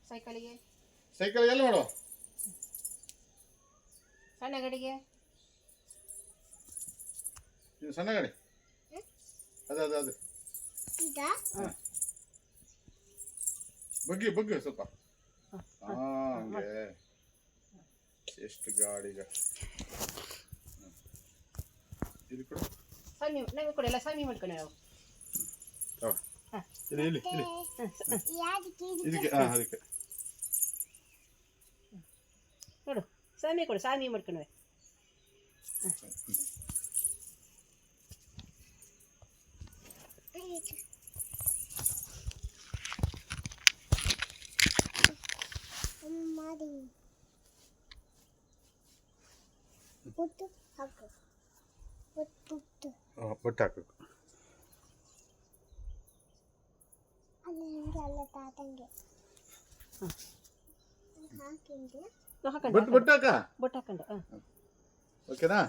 ಸೈಕಲಿಗೆ cycle ಎಲ್ಲ ಮಾಡುವ ಸಣ್ಣ ಗಾಡಿಗೆ ಸಣ್ಣ ಗಾಡಿ ಅದು ಬಗ್ಗಿ ಸ್ವಲ್ಪ ಹಂಗೆ ಎಷ್ಟು ಗಾಡಿಗ ಇಲ್ಲಿ ಕೊಡು ಸ್ವಾಮಿ ನಮಗೆ ಕೊಡಿ ಎಲ್ಲ ಸ್ವಾಮಿ ಮಾಡ್ಕೊಂಡು ನಾವು ಇಲ್ಲಿ ಇದಕ್ಕೆ ಅದಕ್ಕೆ ನೋಡು ಸ್ವಾಮಿ ಕೊಡು ಸ್ವಾಮಿ ಮಾಡ್ಕೊಂಡ್ವೆ ಬೊಟ್ಟು ಹಾಕು ಬೊಟ್ಟು ಹಾಕಬೇಕು ಅಲ್ಲ ತಾತಂಗೆ ಹಾಕಿಂದ ಬೊಟ್ಟು ಹಾಕ ಬೊಟ್ಟು ಹಾಕೊಂಡು ಓಕೆನಾ